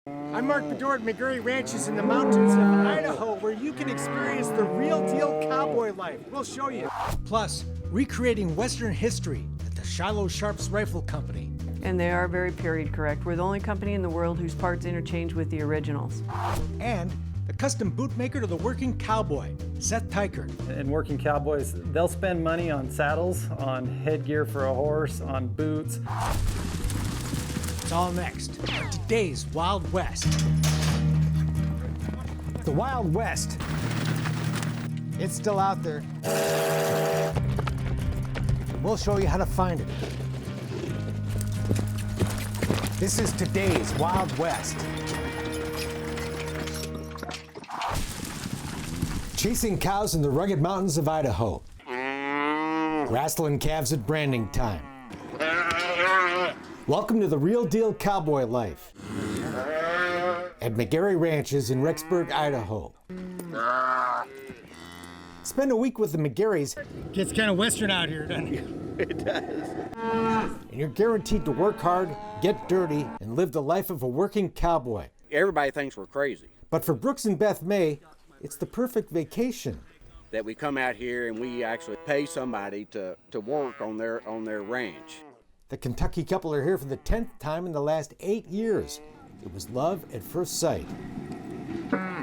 I'm Mark Bedore at McGarry Ranches in the mountains of Idaho, where you can experience the real deal cowboy life. We'll show you. Plus, recreating Western history at the Shiloh Sharps Rifle Company. And they are very period correct. We're the only company in the world whose parts interchange with the originals. And the custom bootmaker to the working cowboy, Seth Tykert. And working cowboys, they'll spend money on saddles, on headgear for a horse, on boots. It's all next on today's Wild West. The Wild West. It's still out there. We'll show you how to find it. This is today's Wild West. Chasing cows in the rugged mountains of Idaho. Wrestling calves at branding time. Welcome to the real deal cowboy life at McGarry Ranches in Rexburg, Idaho. Spend a week with the McGarrys. Gets kind of western out here, doesn't it? It does. And you're guaranteed to work hard, get dirty, and live the life of a working cowboy. Everybody thinks we're crazy. But for Brooks and Beth May, it's the perfect vacation. That we come out here and we actually pay somebody to work on their ranch. The Kentucky couple are here for the 10th time in the last 8 years. It was love at first sight.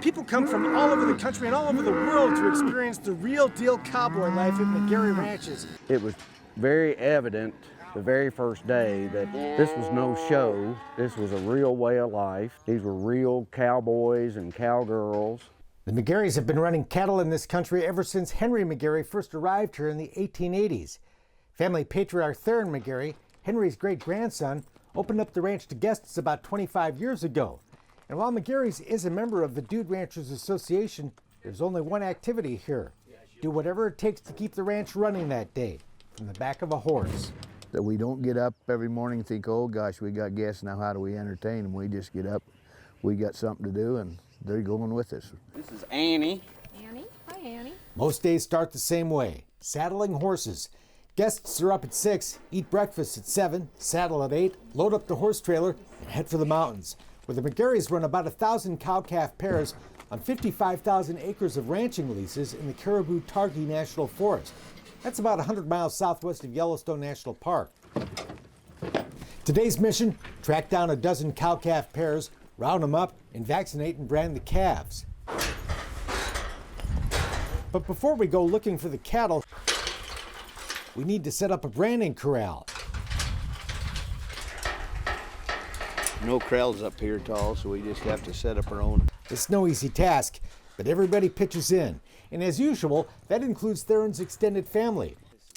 People come from all over the country and all over the world to experience the real deal cowboy life at McGarry Ranches. It was very evident the very first day that this was no show. This was a real way of life. These were real cowboys and cowgirls. The McGarrys have been running cattle in this country ever since Henry McGarry first arrived here in the 1880s. Family patriarch Theron McGarry, Henry's great-grandson, opened up the ranch to guests about 25 years ago. And while McGarry's is a member of the Dude Ranchers Association, there's only one activity here. Do whatever it takes to keep the ranch running that day, from the back of a horse. That we don't get up every morning and think, oh gosh, we got guests, now how do we entertain them? We just get up, we got something to do, and they're going with us. This is Annie. Annie. Hi, Annie. Most days start the same way, saddling horses. Guests are up at 6, eat breakfast at 7, saddle at 8, load up the horse trailer, and head for the mountains, where the McGarrys run about 1,000 cow-calf pairs on 55,000 acres of ranching leases in the Caribou-Targhee National Forest. That's about 100 miles southwest of Yellowstone National Park. Today's mission, track down a dozen cow-calf pairs, round them up, and vaccinate and brand the calves. But before we go looking for the cattle, we need to set up a branding corral. No corrals up here at all, so we just have to set up our own. It's no easy task, but everybody pitches in. And as usual, that includes Theron's extended family.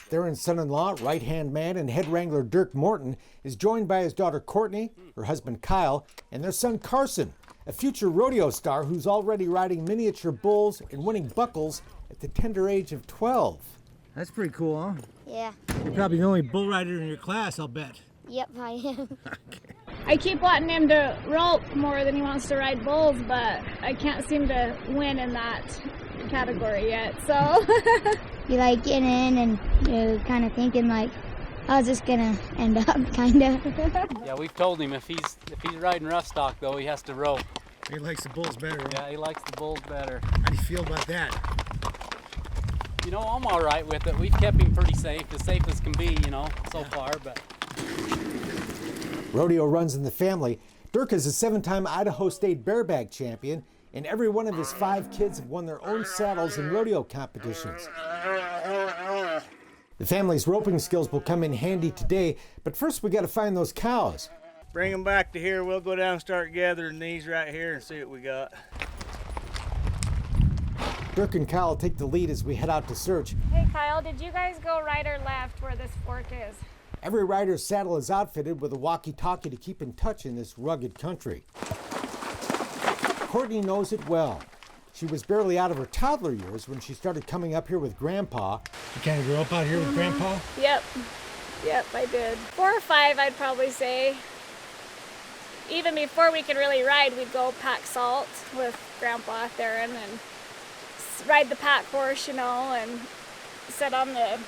Theron's son-in-law, right-hand man, and head wrangler Dirk Morton is joined by his daughter Courtney, her husband Kyle, and their son Carson, a future rodeo star who's already riding miniature bulls and winning buckles at the tender age of 12. That's pretty cool, huh? Yeah. You're probably the only bull rider in your class, I'll bet. Yep, I am. I keep wanting him to rope more than he wants to ride bulls, but I can't seem to win in that category yet, so. You like getting in and you're kind of thinking like, how's this gonna end up, kind of. Yeah, we've told him if he's riding rough stock though, he has to rope. He likes the bulls better. Yeah, he likes the bulls better. How do you feel about that? You know, I'm all right with it. We've kept him pretty safe as can be, you know, so far, but. Rodeo runs in the family. Dirk is a 7-time Idaho State bareback champion, and every one of his 5 kids have won their own saddles in rodeo competitions. The family's roping skills will come in handy today, but first we got to find those cows. Bring them back to here. We'll go down and start gathering these right here and see what we got. Dirk and Kyle take the lead as we head out to search. Hey Kyle, did you guys go right or left where this fork is? Every rider's saddle is outfitted with a walkie-talkie to keep in touch in this rugged country. Courtney knows it well. She was barely out of her toddler years when she started coming up here with Grandpa. You kind of grew up out here with Grandpa? Yep, I did. 4 or 5, I'd probably say. Even before we could really ride, we'd go pack salt with Grandpa Theron and ride the pack horse, you know, and sit on the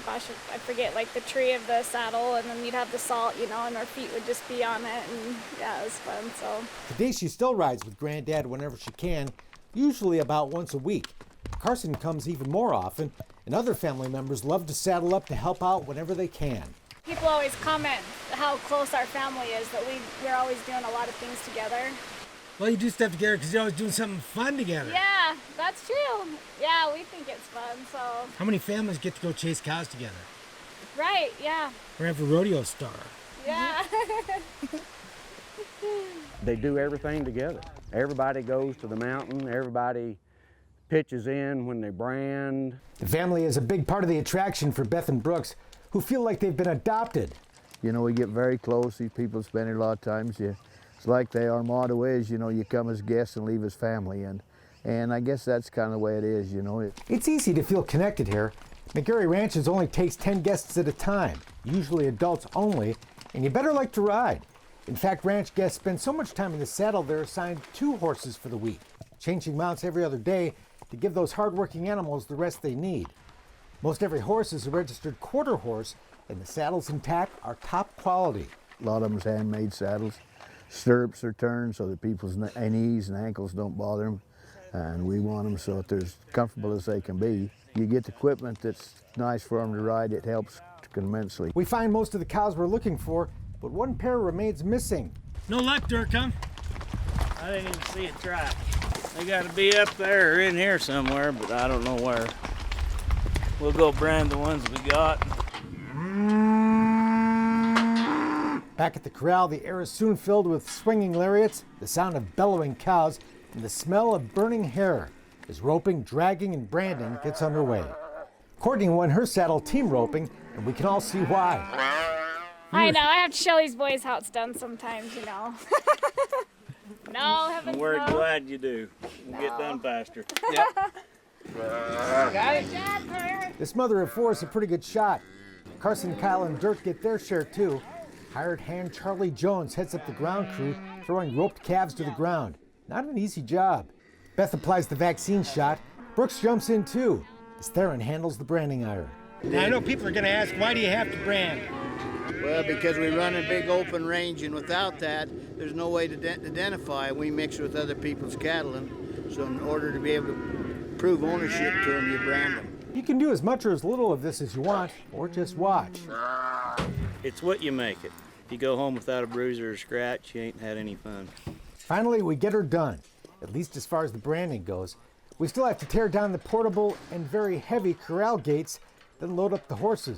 gosh, I forget, like the tree of the saddle, and then you'd have the salt, you know, and our feet would just be on it, and yeah, it was fun. So Today she still rides with Granddad whenever she can, usually about once a week. Carson comes even more often, and other family members love to saddle up to help out whenever they can. people always comment how close our family is, that we're always doing a lot of things together. Well, you do stuff together because you're always doing something fun together. Yeah, that's true. Yeah, we think it's fun, so. How many families get to go chase cows together? Right, yeah. Or have a rodeo star? Yeah. They do everything together. Everybody goes to the mountain, everybody pitches in when they brand. The family is a big part of the attraction for Beth and Brooks, who feel like they've been adopted. You know, we get very close. These people spend a lot of times. It's like our motto is, you know, you come as guests and leave as family. And I guess that's kind of the way it is, you know. It's easy to feel connected here. McGarry Ranches only takes 10 guests at a time, usually adults only, and you better like to ride. In fact, ranch guests spend so much time in the saddle they're assigned 2 horses for the week, changing mounts every other day to give those hard-working animals the rest they need. Most every horse is a registered quarter horse, and the saddles intact are top quality. A lot of them's handmade saddles. Stirrups are turned so that people's knees and ankles don't bother them, and we want them so that they're as comfortable as they can be. You get the equipment that's nice for them to ride, it helps immensely. We find most of the cows we're looking for, but one pair remains missing. No luck, Dirk, huh? I didn't even see a track. They got to be up there or in here somewhere, but I don't know where. We'll go brand the ones we got. Back at the corral, the air is soon filled with swinging lariats, the sound of bellowing cows, and the smell of burning hair as roping, dragging, and branding gets underway. Courtney won her saddle team roping, and we can all see why. I know, I have to show these boys how it's done sometimes, you know. No, heavens We're no. glad you do. We'll get done faster. This mother of 4 is a pretty good shot. Carson, Kyle, and Dirk get their share too. Hired hand Charlie Jones heads up the ground crew, throwing roped calves to the ground. Not an easy job. Beth applies the vaccine shot. Brooks jumps in too, as Theron handles the branding iron. Now, I know people are going to ask, why do you have to brand? Well, because we run a big open range, and without that, there's no way to identify. We mix with other people's cattle, and so in order to be able to prove ownership to them, you brand them. You can do as much or as little of this as you want, or just watch. It's what you make it. If you go home without a bruise or a scratch, you ain't had any fun. Finally, we get her done, at least as far as the branding goes. We still have to tear down the portable and very heavy corral gates, then load up the horses.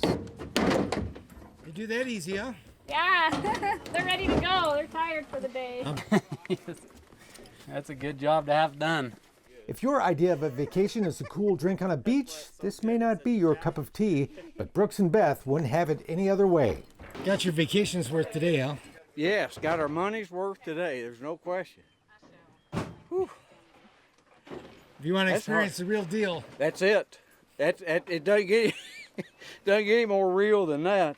You do that easy, huh? Yeah, they're ready to go. They're tired for the day. That's a good job to have done. If your idea of a vacation is a cool drink on a beach, this may not be your cup of tea, but Brooks and Beth wouldn't have it any other way. Got your vacation's worth today, huh? Yes, got our money's worth today, there's no question. Whew. If you want to experience the real deal. That's it. It doesn't get any more real than that.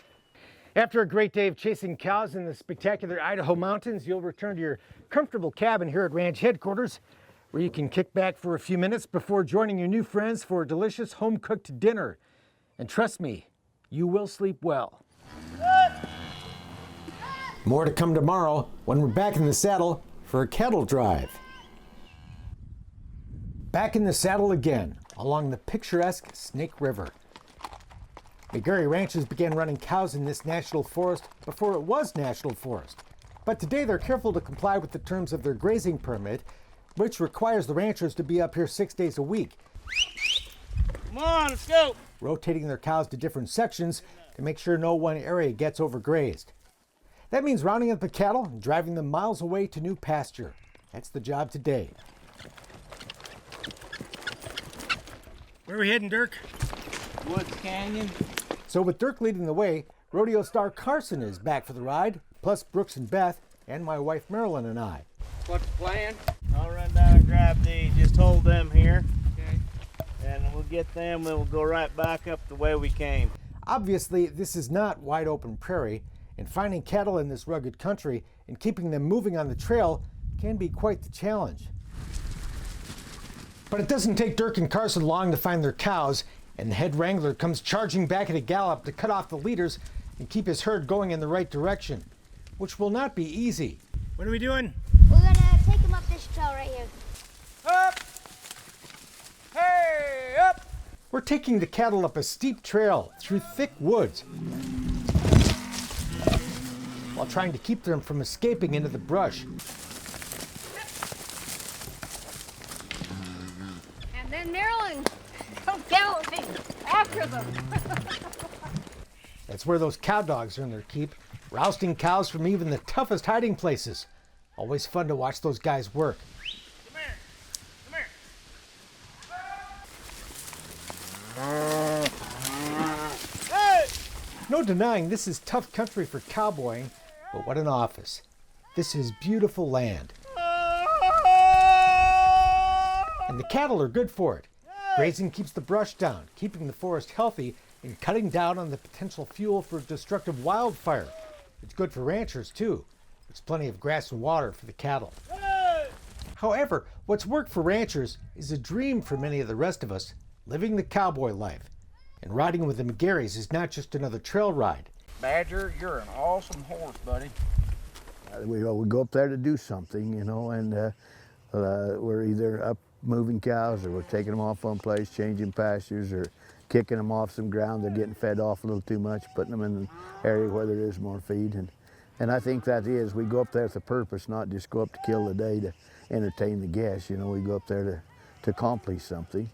After a great day of chasing cows in the spectacular Idaho mountains, you'll return to your comfortable cabin here at ranch headquarters, where you can kick back for a few minutes before joining your new friends for a delicious home-cooked dinner. And trust me, you will sleep well. More to come tomorrow when we're back in the saddle for a cattle drive. Back in the saddle again, along the picturesque Snake River. McGarry Ranches began running cows in this national forest before it was national forest. But today they're careful to comply with the terms of their grazing permit, which requires the ranchers to be up here 6 days a week. Come on, let's go. Rotating their cows to different sections to make sure no one area gets overgrazed. That means rounding up the cattle and driving them miles away to new pasture. That's the job today. Where are we heading, Dirk? Woods Canyon. So with Dirk leading the way, rodeo star Carson is back for the ride, plus Brooks and Beth, and my wife Marilyn and I. What's the plan? I'll run down and grab these. Just hold them here. Okay. And we'll get them, and we'll go right back up the way we came. Obviously, this is not wide open prairie, and finding cattle in this rugged country and keeping them moving on the trail can be quite the challenge. But it doesn't take Dirk and Carson long to find their cows, and the head wrangler comes charging back at a gallop to cut off the leaders and keep his herd going in the right direction, which will not be easy. What are we doing? We're gonna take him up this trail right here. Up! Hey, up! We're taking the cattle up a steep trail through thick woods while trying to keep them from escaping into the brush. And then Marilyn comes galloping after them. That's where those cow dogs earn their keep, rousting cows from even the toughest hiding places. Always fun to watch those guys work. Come here. Come here. Hey! No denying this is tough country for cowboying, but what an office. This is beautiful land. And the cattle are good for it. Grazing keeps the brush down, keeping the forest healthy, and cutting down on the potential fuel for destructive wildfire. It's good for ranchers too. There's plenty of grass and water for the cattle. However, what's worked for ranchers is a dream for many of the rest of us, living the cowboy life. And riding with the McGarrys is not just another trail ride. Badger, you're an awesome horse, buddy. We go up there to do something, you know, and we're either up moving cows or we're taking them off one place, changing pastures, or kicking them off some ground. They're getting fed off a little too much, putting them in an area where there is more feed. And I think that is, we go up there with a purpose, not just go up to kill the day to entertain the guests. You know, we go up there to accomplish something.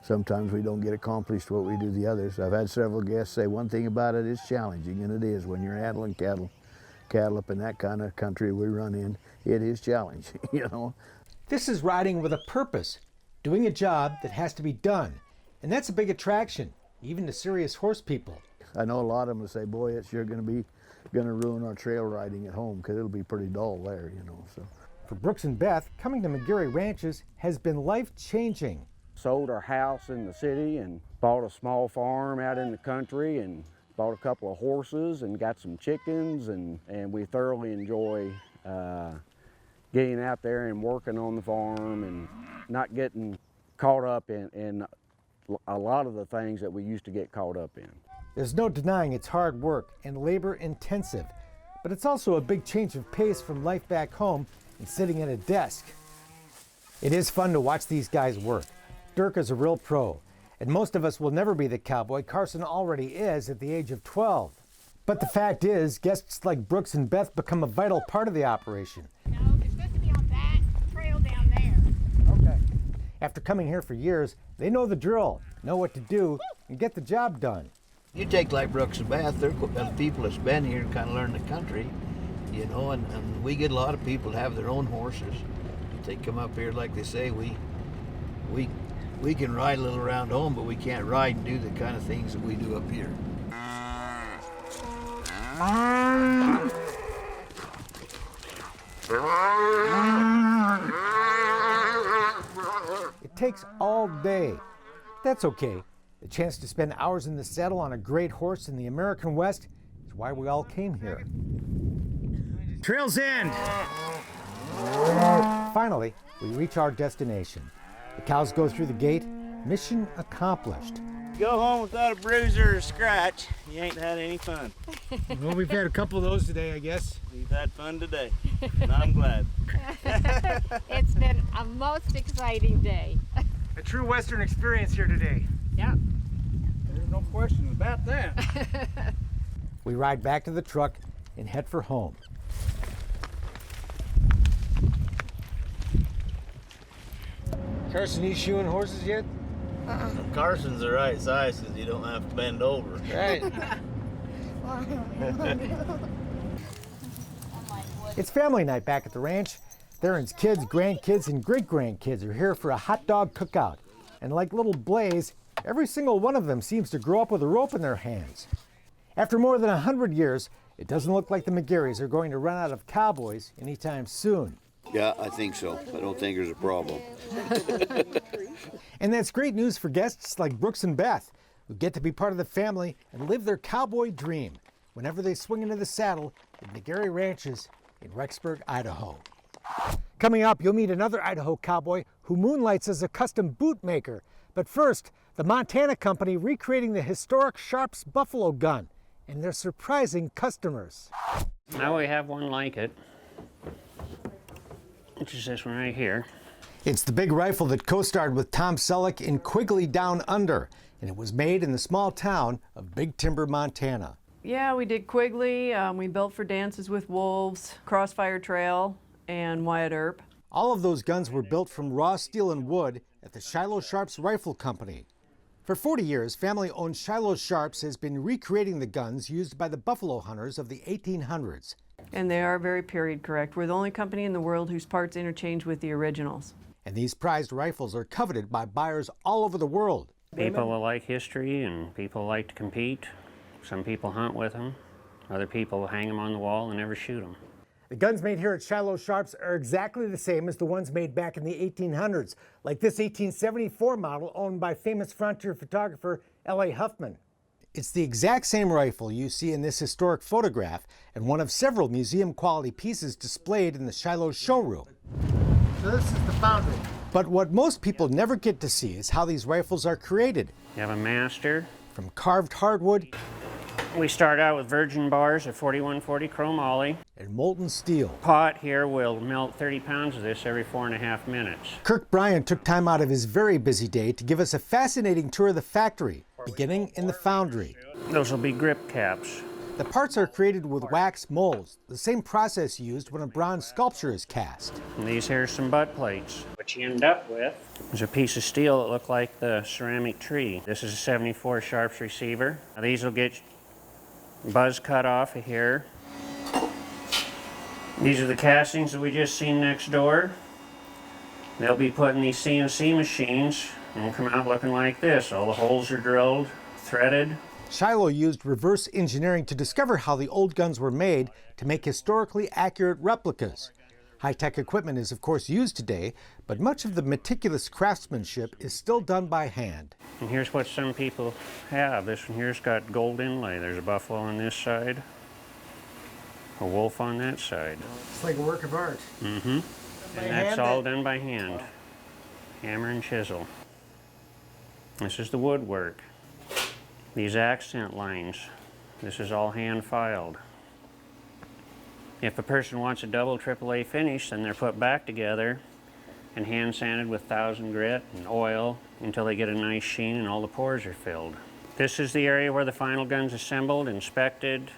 Sometimes we don't get accomplished what we do the others. I've had several guests say one thing about it, it's challenging, and it is. When you're handling cattle up in that kind of country we run in, it is challenging, you know. This is riding with a purpose, doing a job that has to be done. And that's a big attraction, even to serious horse people. I know a lot of them will say, boy, it's sure going to ruin our trail riding at home, because it'll be pretty dull there, you know. So for Brooks and Beth, coming to McGarry Ranches has been life-changing. Sold our house in the city and bought a small farm out in the country and bought a couple of horses and got some chickens, and we thoroughly enjoy getting out there and working on the farm and not getting caught up in a lot of the things that we used to get caught up in. There's no denying it's hard work and labor intensive, but it's also a big change of pace from life back home and sitting at a desk. It is fun to watch these guys work. Dirk is a real pro, and most of us will never be the cowboy Carson already is at the age of 12. But the fact is, guests like Brooks and Beth become a vital part of the operation. No, they're supposed to be on that trail down there. Okay. After coming here for years, they know the drill, know what to do, and get the job done. You take like Brooks and Beth, they're people that's been here and kind of learn the country, you know, and we get a lot of people that have their own horses. They come up here, like they say, we can ride a little around home, but we can't ride and do the kind of things that we do up here. It takes all day. That's okay. The chance to spend hours in the saddle on a great horse in the American West is why we all came here. Trail's end. Finally, we reach our destination. The cows go through the gate. Mission accomplished. Go home without a bruise or a scratch, you ain't had any fun. Well, we've had a couple of those today, I guess. We've had fun today, and I'm glad. It's been a most exciting day. A true Western experience here today. Yeah. There's no question about that. We ride back to the truck and head for home. Carson, you shoeing horses yet? Carson's the right size because you don't have to bend over. Right. It's family night back at the ranch. Theron's kids, grandkids, and great-grandkids are here for a hot dog cookout. And like little Blaze, every single one of them seems to grow up with a rope in their hands. After more than 100 years, it doesn't look like the McGarrys are going to run out of cowboys anytime soon. Yeah, I think so. I don't think there's a problem. And that's great news for guests like Brooks and Beth, who get to be part of the family and live their cowboy dream whenever they swing into the saddle at McGarry Ranches in Rexburg, Idaho. Coming up, you'll meet another Idaho cowboy who moonlights as a custom boot maker. But first, The Montana company recreating the historic Sharps buffalo gun, and they're surprising customers. Now we have one like it, which is this one right here. It's the big rifle that co-starred with Tom Selleck in Quigley Down Under, and it was made in the small town of Big Timber, Montana. Yeah, we did Quigley. We built for Dances with Wolves, Crossfire Trail, and Wyatt Earp. All of those guns were built from raw steel and wood at the Shiloh Sharps Rifle Company. For 40 years, family-owned Shiloh Sharps has been recreating the guns used by the buffalo hunters of the 1800s. And they are very period correct. We're the only company in the world whose parts interchange with the originals. And these prized rifles are coveted by buyers all over the world. People like history and people like to compete. Some people hunt with them. Other people hang them on the wall and never shoot them. The guns made here at Shiloh Sharps are exactly the same as the ones made back in the 1800s, like this 1874 model owned by famous frontier photographer L.A. Huffman. It's the exact same rifle you see in this historic photograph and one of several museum-quality pieces displayed in the Shiloh showroom. So this is the foundry. But what most people never get to see is how these rifles are created. You have a master. From carved hardwood. We start out with virgin bars at 4140 chromoly. And molten steel. Pot here will melt 30 pounds of this every 4.5 minutes. Kirk Bryan took time out of his very busy day to give us a fascinating tour of the factory, beginning in the foundry. Those will be grip caps. The parts are created with wax molds, the same process used when a bronze sculpture is cast. And these here are some butt plates. What you end up with is a piece of steel that looked like the ceramic tree. This is a 74 Sharps receiver. Now these will get buzz cut off of here. These are the castings that we just seen next door. They'll be put in these CNC machines and will come out looking like this. All the holes are drilled, threaded. Shiloh used reverse engineering to discover how the old guns were made to make historically accurate replicas. High-tech equipment is of course used today, but much of the meticulous craftsmanship is still done by hand. And here's what some people have. This one here's got gold inlay. There's a buffalo on this side, a wolf on that side. It's like a work of art. Mm-hmm. And that's all done by hand. Hammer and chisel. This is the woodwork. These accent lines, this is all hand filed. If a person wants a double AAA finish, then they're put back together and hand sanded with 1000 grit and oil until they get a nice sheen and all the pores are filled. This is the area where the final gun's assembled, inspected,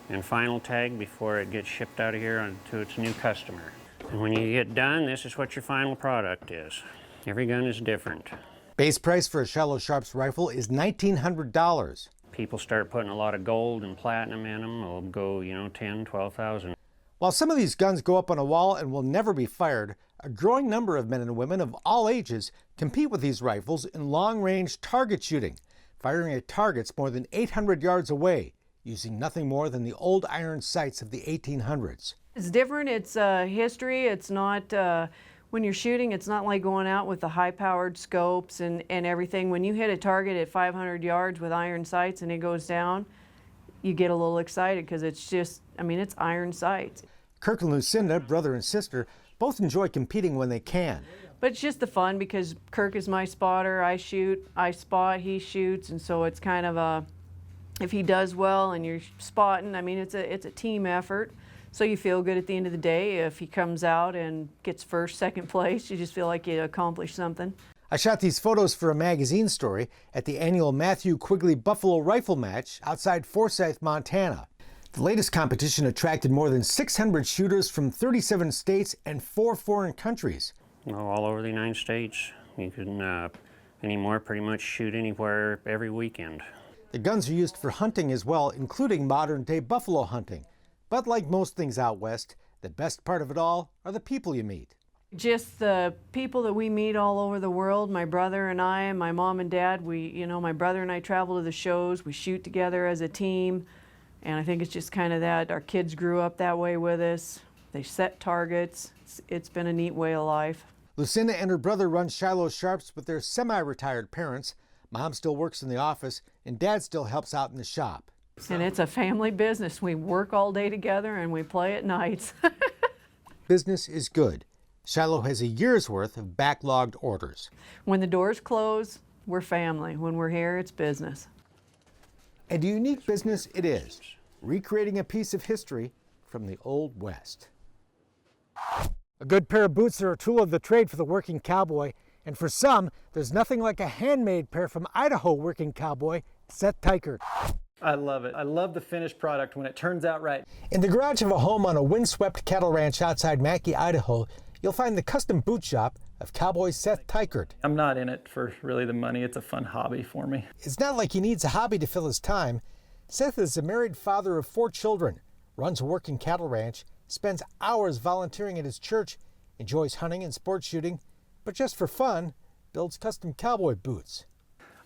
and final tagged before it gets shipped out of here to its new customer. And when you get done, this is what your final product is. Every gun is different. Base price for a Shiloh Sharps rifle is $1,900. People start putting a lot of gold and platinum in them. They'll go, you know, 10, 12,000. While some of these guns go up on a wall and will never be fired, a growing number of men and women of all ages compete with these rifles in long-range target shooting, firing at targets more than 800 yards away, using nothing more than the old iron sights of the 1800s. It's different. It's history. It's not... When you're shooting, it's not like going out with the high-powered scopes and everything. When you hit a target at 500 yards with iron sights and it goes down, you get a little excited because it's just, I mean, it's iron sights. Kirk and Lucinda, brother and sister, both enjoy competing when they can. But it's just the fun because Kirk is my spotter. I shoot, I spot, he shoots, and so it's kind of a, if he does well and you're spotting, I mean, it's a team effort. So you feel good at the end of the day. If he comes out and gets first, second place, you just feel like you accomplished something. I shot these photos for a magazine story at the annual Matthew Quigley Buffalo Rifle Match outside Forsyth, Montana. The latest competition attracted more than 600 shooters from 37 states and 4 foreign countries. All over the United States. You can anymore pretty much shoot anywhere every weekend. The guns are used for hunting as well, including modern-day buffalo hunting. But like most things out west, the best part of it all are the people you meet. Just the people that we meet all over the world, my brother and I, and my mom and dad, my brother and I travel to the shows, we shoot together as a team, and I think it's just kind of that. Our kids grew up that way with us. They set targets. It's been a neat way of life. Lucinda and her brother run Shiloh Sharps with their semi-retired parents. Mom still works in the office, and Dad still helps out in the shop. And it's a family business. We work all day together and we play at nights. Business is good. Shiloh has a year's worth of backlogged orders. When the doors close, We're family. When we're here, it's business. And a unique business it is, recreating a piece of history from the Old West. A good pair of boots are a tool of the trade for the working cowboy, and for some, there's nothing like a handmade pair from Idaho working cowboy, Seth Teichert. I love it. I love the finished product when it turns out right. In the garage of a home on a windswept cattle ranch outside Mackay, Idaho, you'll find the custom boot shop of cowboy Seth Teichert. I'm not in it for really the money. It's a fun hobby for me. It's not like he needs a hobby to fill his time. Seth is a married father of 4 children, runs a working cattle ranch, spends hours volunteering at his church, enjoys hunting and sport shooting, but just for fun, builds custom cowboy boots.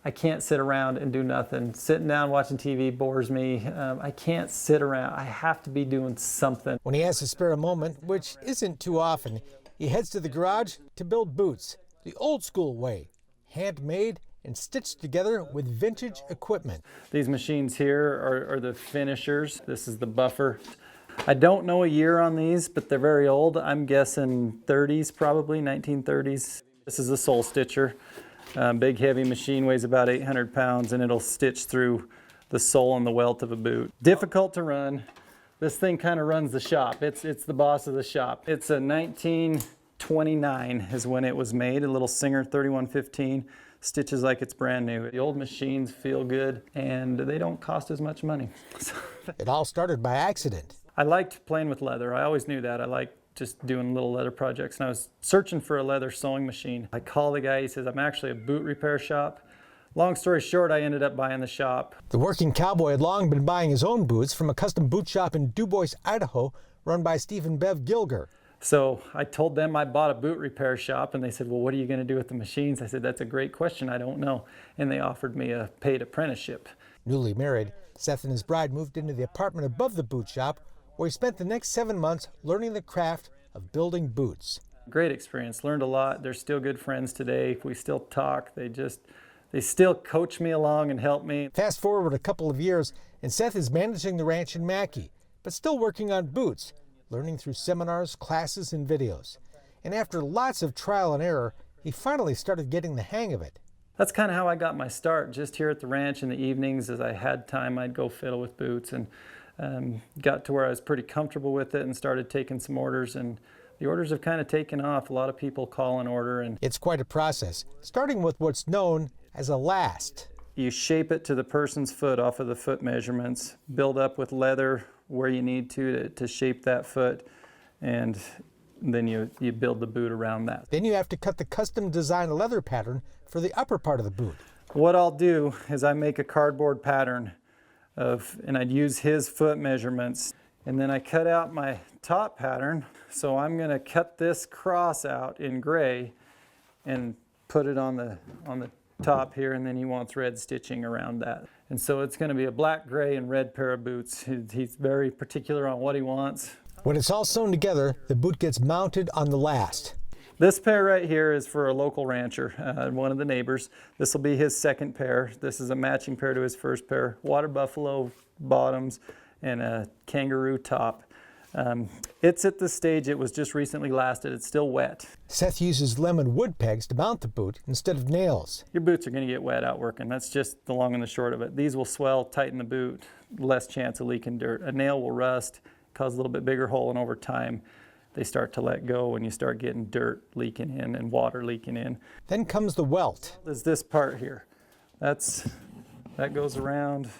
I can't sit around and do nothing. Sitting down watching TV bores me. I can't sit around. I have to be doing something. When he has a spare moment, which isn't too often, he heads to the garage to build boots, the old school way, handmade and stitched together with vintage equipment. These machines here are the finishers. This is the buffer. I don't know a year on these, but they're very old. I'm guessing 30s probably, 1930s. This is a sole stitcher. Big heavy machine, weighs about 800 pounds, and it'll stitch through the sole and the welt of a boot. Difficult to run. This thing kind of runs the shop. It's the boss of the shop. It's a 1929 is when it was made, a little Singer 3115. Stitches like it's brand new. The old machines feel good, and they don't cost as much money. It all started by accident. I liked playing with leather. I always knew that. I liked just doing little leather projects, and I was searching for a leather sewing machine. I call the guy, he says, I'm actually a boot repair shop. Long story short, I ended up buying the shop. The working cowboy had long been buying his own boots from a custom boot shop in DuBois, Idaho, run by Steve and Bev Gilger. So I told them I bought a boot repair shop, and they said, well, what are you going to do with the machines? I said, that's a great question. I don't know. And they offered me a paid apprenticeship. Newly married, Seth and his bride moved into the apartment above the boot shop, where he spent the next 7 months learning the craft of building boots. Great experience, learned a lot. They're still good friends today. We still talk. They still coach me along and help me. Fast forward a couple of years, and Seth is managing the ranch in Mackay, but still working on boots, learning through seminars, classes, and videos. And after lots of trial and error, he finally started getting the hang of it. That's kind of how I got my start, just here at the ranch in the evenings. As I had time, I'd go fiddle with boots, and got to where I was pretty comfortable with it and started taking some orders, and the orders have kind of taken off. A lot of people call an order, and it's quite a process, starting with what's known as a last. You shape it to the person's foot off of the foot measurements, build up with leather where you need to shape that foot, and then you build the boot around that. Then you have to cut the custom designed leather pattern for the upper part of the boot. What I'll do is I make a cardboard pattern and I'd use his foot measurements, and then I cut out my top pattern. So I'm going to cut this cross out in gray and put it on the top here, and then he wants red stitching around that. And so it's going to be a black, gray, and red pair of boots. He's very particular on what he wants. When it's all sewn together, the boot gets mounted on the last. This pair right here is for a local rancher, one of the neighbors. This will be his second pair. This is a matching pair to his first pair. Water buffalo bottoms and a kangaroo top. It's at the stage it was just recently lasted. It's still wet. Seth uses lemon wood pegs to mount the boot instead of nails. Your boots are going to get wet out working. That's just the long and the short of it. These will swell, tighten the boot, less chance of leaking dirt. A nail will rust, cause a little bit bigger hole, and over time they start to let go and you start getting dirt leaking in and water leaking in. Then comes the welt. There's this part here. That goes around,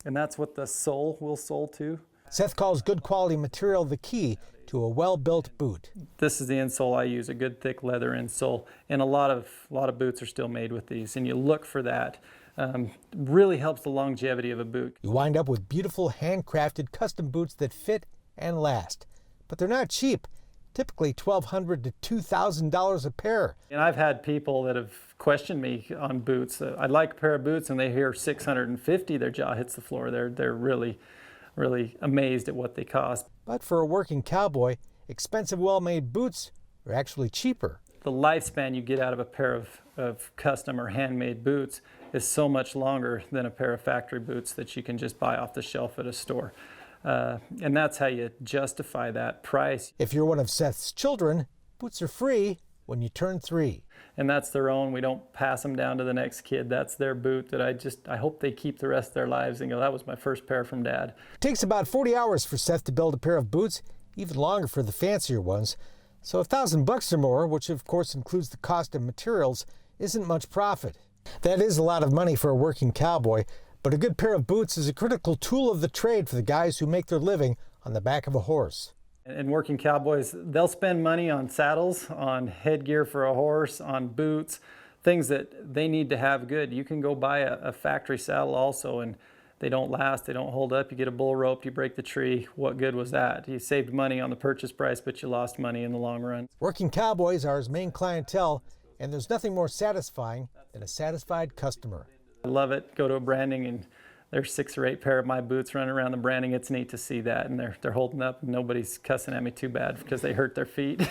and that's what the sole will sole to. Seth calls good quality material the key to a well-built boot. This is the insole I use, a good thick leather insole, and a lot of boots are still made with these, and you look for that. Really helps the longevity of a boot. You wind up with beautiful handcrafted custom boots that fit and last. But they're not cheap, typically $1,200 to $2,000 a pair. And I've had people that have questioned me on boots. I'd like a pair of boots, and they hear $650, their jaw hits the floor. They're really amazed at what they cost. But for a working cowboy, expensive well-made boots are actually cheaper. The lifespan you get out of a pair of custom or handmade boots is so much longer than a pair of factory boots that you can just buy off the shelf at a store. And that's how you justify that price. If you're one of Seth's children, boots are free when you turn 3. And that's their own. We don't pass them down to the next kid. That's their boot that I hope they keep the rest of their lives and go, that was my first pair from Dad. It takes about 40 hours for Seth to build a pair of boots, even longer for the fancier ones. So $1,000 or more, which of course includes the cost of materials, isn't much profit. That is a lot of money for a working cowboy, but a good pair of boots is a critical tool of the trade for the guys who make their living on the back of a horse. And working cowboys, they'll spend money on saddles, on headgear for a horse, on boots, things that they need to have good. You can go buy a factory saddle also, and they don't last, they don't hold up. You get a bull rope, you break the tree. What good was that? You saved money on the purchase price, but you lost money in the long run. Working cowboys are his main clientele, and there's nothing more satisfying than a satisfied customer. I love it. Go to a branding and there's 6 or 8 pair of my boots running around the branding. It's neat to see that, and they're holding up. Nobody's cussing at me too bad because they hurt their feet.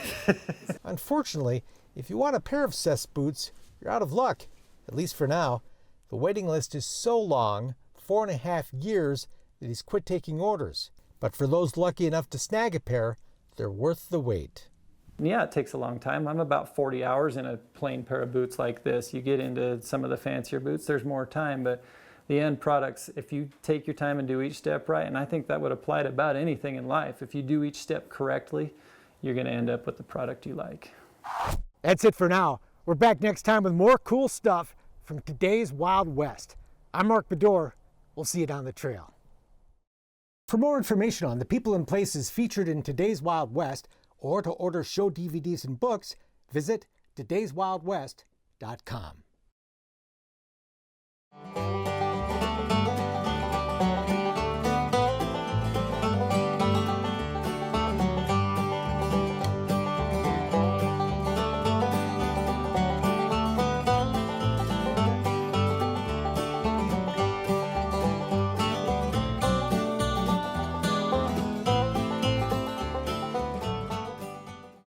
Unfortunately, if you want a pair of Seth's boots, you're out of luck, at least for now. The waiting list is so long, 4.5 years, that he's quit taking orders. But for those lucky enough to snag a pair, they're worth the wait. Yeah, it takes a long time. I'm about 40 hours in a plain pair of boots like this. You get into some of the fancier boots, there's more time, but the end products, if you take your time and do each step right, and I think that would apply to about anything in life, if you do each step correctly, you're going to end up with the product you like. That's it for now. We're back next time with more cool stuff from today's Wild West. I'm Mark Bedore. We'll see you down the trail. For more information on the people and places featured in today's Wild West, or to order show DVDs and books, visit todayswildwest.com.